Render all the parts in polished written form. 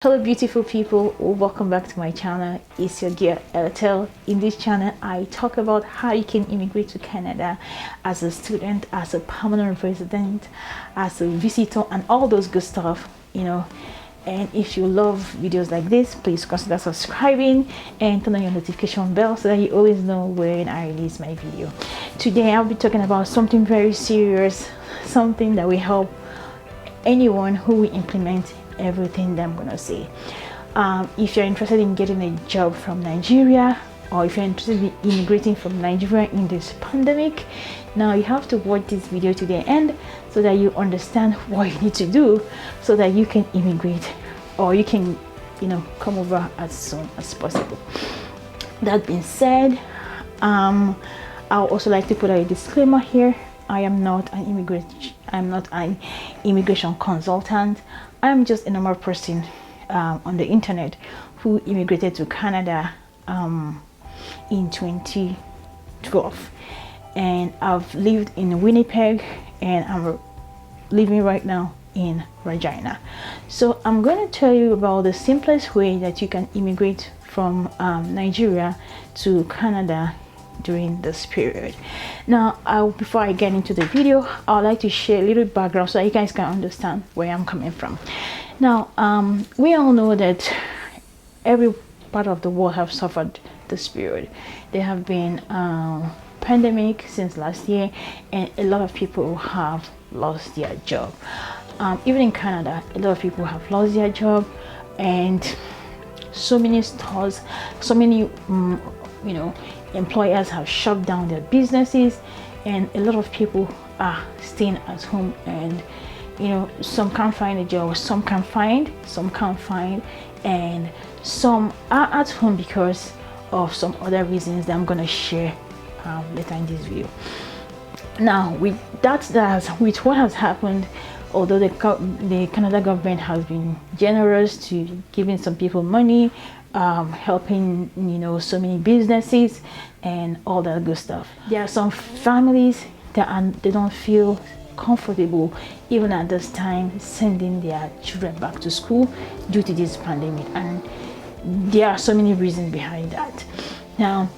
Hello beautiful people, welcome back to my channel. It's your girl Eltel. In this channel I talk about how you can immigrate to Canada as a student, as a permanent resident, as a visitor, and all those good stuff, and if you love videos like this, please consider subscribing and turn on your notification bell so that you always know when I release my video. Today I'll be talking about something very serious, something that will help anyone who will implement everything that I'm gonna say. If you're interested in getting a job from Nigeria, or if you're interested in immigrating from Nigeria in this pandemic, now you have to watch this video to the end so that you understand what you need to do so that you can immigrate, or you can come over as soon as possible. That being said, I'll also like to put a disclaimer here. I am not an immigration consultant. I'm just a normal person on the internet who immigrated to Canada in 2012, and I've lived in Winnipeg and I'm living right now in Regina. So I'm going to tell you about the simplest way that you can immigrate from Nigeria to Canada during this period. Now, before I get into the video, I'd like to share a little background so that you guys can understand where I'm coming from. Now, we all know that every part of the world have suffered this period. There have been pandemic since last year, and a lot of people have lost their job. Even in Canada, a lot of people have lost their job, and so many stores, so many employers have shut down their businesses, and a lot of people are staying at home, and some can't find a job, some can't find, and some are at home because of some other reasons that I'm gonna share later in this video. Now, with what has happened, although the Canada government has been generous to giving some people money, helping so many businesses and all that good stuff, there are some families that they don't feel comfortable even at this time sending their children back to school due to this pandemic, and there are so many reasons behind that. Now,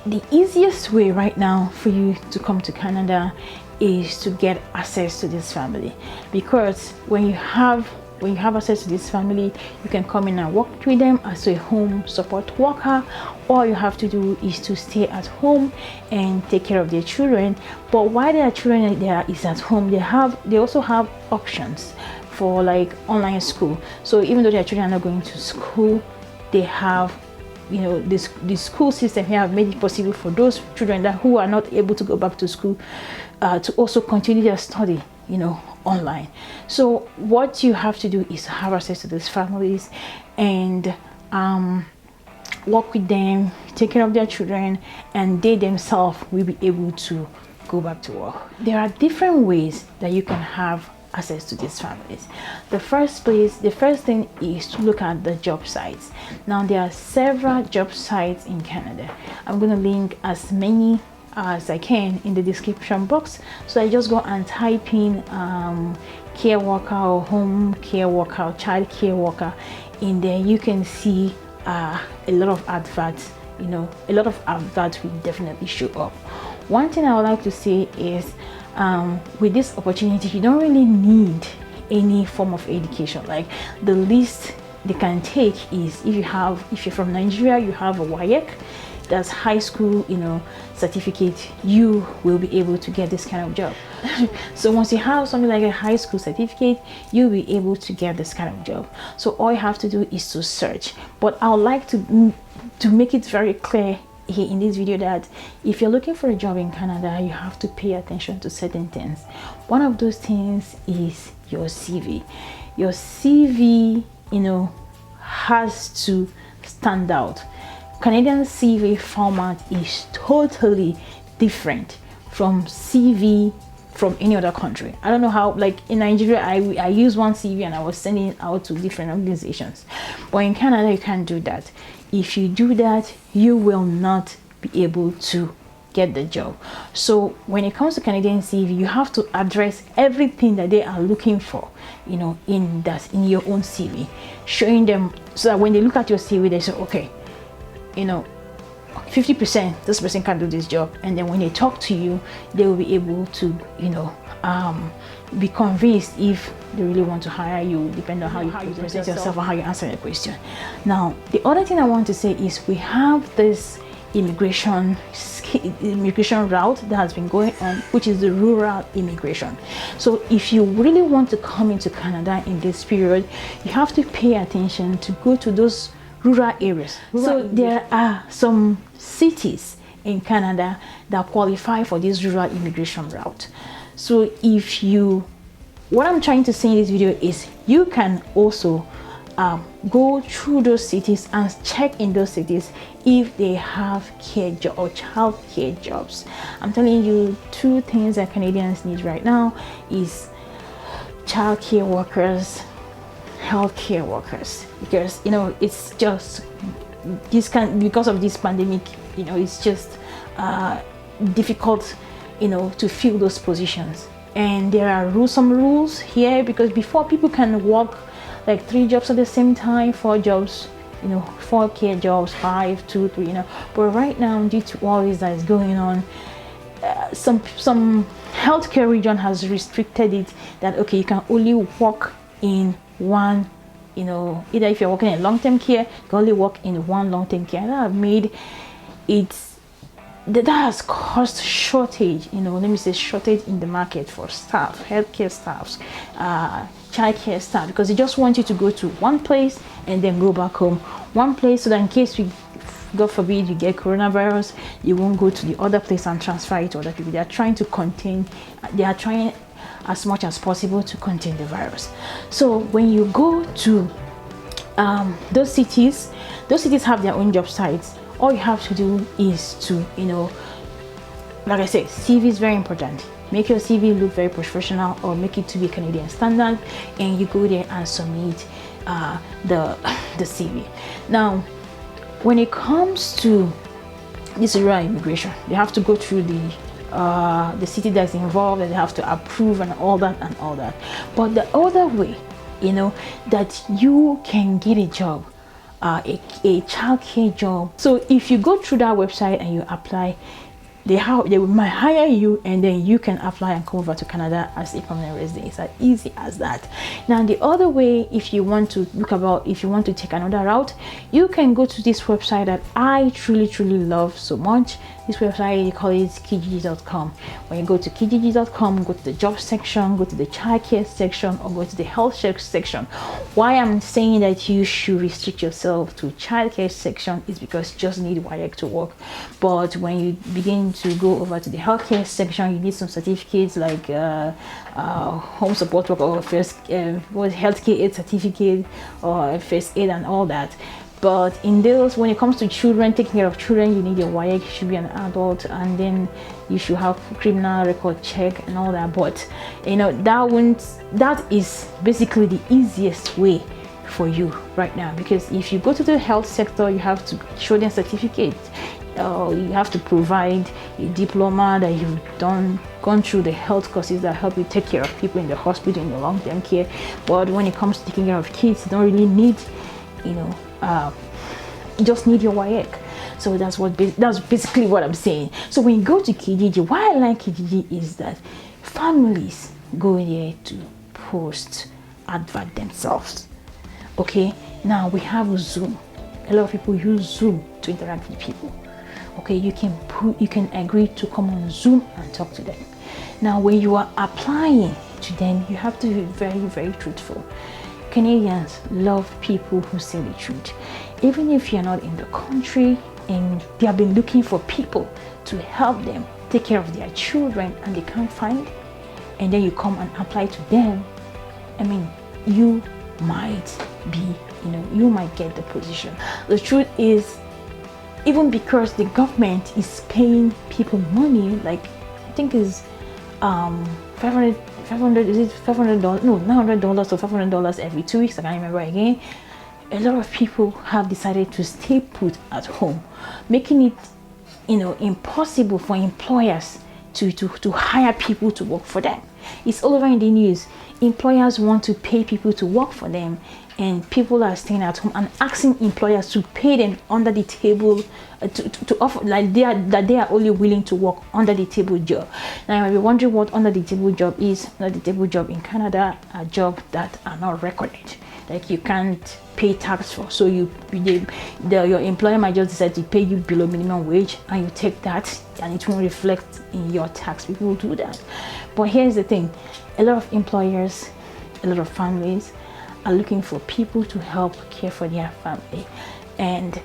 the easiest way right now for you to come to Canada is to get access to this family, because when you have access to this family, you can come in and work with them as a home support worker. All you have to do is to stay at home and take care of their children. But while their children is at home, they also have options for like online school. So even though their children are not going to school, they have the school system here have made it possible for those children who are not able to go back to school to also continue their study online. So what you have to do is have access to these families and work with them, take care of their children, and they themselves will be able to go back to work. There are different ways that you can have access to these families. The first thing is to look at the job sites. Now, there are several job sites in Canada. I'm going to link as many as I can in the description box, so I just go and type in care worker or home care worker or child care worker. In there you can see a lot of adverts. A lot of adverts will definitely show up. One thing I would like to say is with this opportunity, you don't really need any form of education. Like, the least they can take is if you're from Nigeria, you have a WAEC, that's high school certificate, you will be able to get this kind of job. So once you have something like a high school certificate, you'll be able to get this kind of job. So all you have to do is to search. But I would like to make it very clear here in this video that if you're looking for a job in Canada, you have to pay attention to certain things. One of those things is your CV. Your CV has to stand out. Canadian CV format is totally different from CV from any other country. I don't know how, like in Nigeria, I use one CV and I was sending it out to different organizations, but in Canada you can't do that. If you do that, you will not be able to get the job. So when it comes to Canadian CV, you have to address everything that they are looking for, you know, in your own CV, showing them, so that when they look at your CV, they say, okay, you know, 50% this person can do this job. And then when they talk to you, they will be able to, you know, be convinced if they really want to hire you, depending on how you present yourself or how you answer the question. Now, the other thing I want to say is we have this immigration route that has been going on, which is the rural immigration. So if you really want to come into Canada in this period, you have to pay attention to go to those rural areas. So there are some cities in Canada that qualify for this rural immigration route. So what I'm trying to say in this video is you can also go through those cities and check in those cities if they have care job or child care jobs. I'm telling you, two things that Canadians need right now is child care workers, healthcare workers, because you know it's just because of this pandemic, you know, it's just difficult, you know, to fill those positions. And there are some rules here, because before people can work like 3 jobs at the same time, 4 jobs, you know, 4 care jobs, 5, 2, 3, you know. But right now, due to all this that is going on, some healthcare region has restricted it that okay, you can only work in one, you know, either if you're working in long-term care, you can only work in one long-term care. That have made it, that has caused shortage, you know, let me say shortage in the market for staff, healthcare staffs, childcare staff, because they just want you to go to one place and then go back home, one place, so that in case we, God forbid, you get coronavirus, you won't go to the other place and transfer it to other people. They are trying to contain, they are trying as much as possible to contain the virus. So when you go to those cities have their own job sites. All you have to do is to, you know, like I said, CV is very important. Make your CV look very professional, or make it to be Canadian standard, and you go there and submit the CV. Now, when it comes to this rural immigration, they have to go through the city that's involved, and they have to approve and all that. But the other way, you know, that you can get a job, a childcare job. So if you go through that website and you apply, they might hire you, and then you can apply and come over to Canada as a permanent resident. It's as easy as that. Now the other way, if you want to take another route, you can go to this website that I truly love so much. This website, they call it Kijiji.com. When you go to Kijiji.com, go to the job section, go to the childcare section, or go to the health section. Why I'm saying that you should restrict yourself to childcare section is because you just need WIAC to work. But when you begin to go over to the healthcare section, you need some certificates like home support work, or healthcare aid certificate, or first aid and all that. But in those, when it comes to children, taking care of children, you need your WIAC, you should be an adult, and then you should have criminal record check and all that. But you know, that is basically the easiest way for you right now, because if you go to the health sector, you have to show them certificate. You have to provide a diploma that you've gone through the health courses that help you take care of people in the hospital, in the long-term care. But when it comes to taking care of kids, you don't really need, you know, you just need your WIAC. So that's basically what I'm saying. So when you go to Kijiji, why I like Kijiji is that families go there to post advert themselves. Okay, now we have Zoom. A lot of people use Zoom to interact with people. Okay, you can agree to come on Zoom and talk to them. Now when you are applying to them, you have to be very truthful. Canadians love people who say the truth. Even if you're not in the country and they have been looking for people to help them take care of their children and they can't find, and then you come and apply to them, I mean, you might get the position. The truth is, even because the government is paying people money, like I think is $900 or $500 every 2 weeks, I can't remember again. A lot of people have decided to stay put at home, making it impossible for employers to hire people to work for them. It's all over in the news. Employers want to pay people to work for them, and people are staying at home and asking employers to pay them under the table, to offer like they are only willing to work under the table job. Now you might be wondering what under the table job is. Under the table job in Canada are jobs that are not recorded, like you can't pay tax for. So your employer might just decide to pay you below minimum wage, and you take that and it won't reflect in your tax. People will do that. But here's the thing, a lot of employers, a lot of families are looking for people to help care for their family. And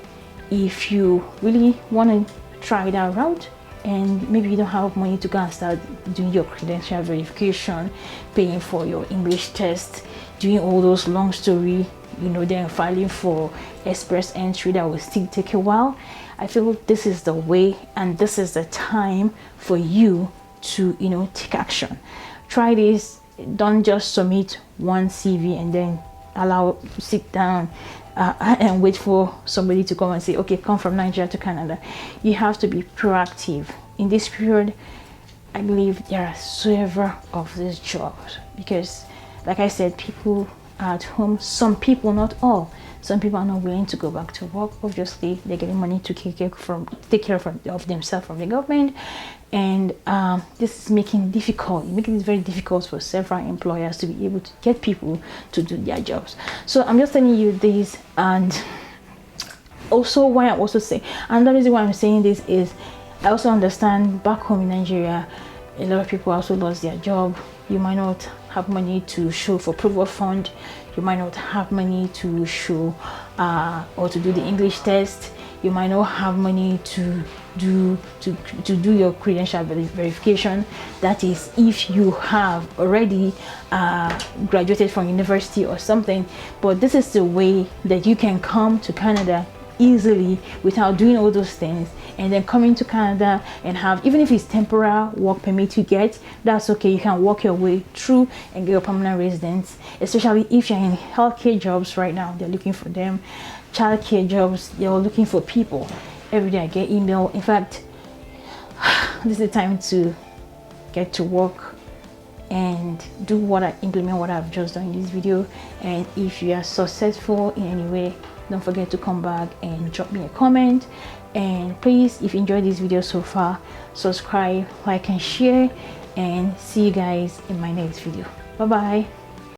if you really want to try that route, and maybe you don't have money to go and start doing your credential verification, paying for your English test, doing all those long story, then filing for express entry that will still take a while, I feel this is the way and this is the time for you to take action. Try this. Don't just submit one CV and then sit down and wait for somebody to come and say, okay, come from Nigeria to Canada. You have to be proactive in this period. I believe there are several of these jobs because, like I said, people are at home. Some people, not all, some people are not willing to go back to work. Obviously they're getting money to take care of themselves from the government, and this is making it very difficult for several employers to be able to get people to do their jobs. So I'm just telling you this, and also why I'm also saying, and the reason why I'm saying this is I also understand back home in Nigeria a lot of people also lost their job. You might not have money to show for approval fund, you might not have money to show or to do the English test, you might not have money to do your credential verification. That is if you have already graduated from university or something. But this is the way that you can come to Canada easily without doing all those things, and then coming to Canada and have, even if it's temporary work permit you get, that's okay. You can work your way through and get your permanent residence, especially if you're in healthcare jobs right now. They're looking for them. Childcare jobs, they're looking for people. Every day I get email. In fact, this is the time to get to work and implement what I've just done in this video. And if you are successful in any way, don't forget to come back and drop me a comment. And please, if you enjoyed this video so far, subscribe, like and share, and see you guys in my next video. Bye bye.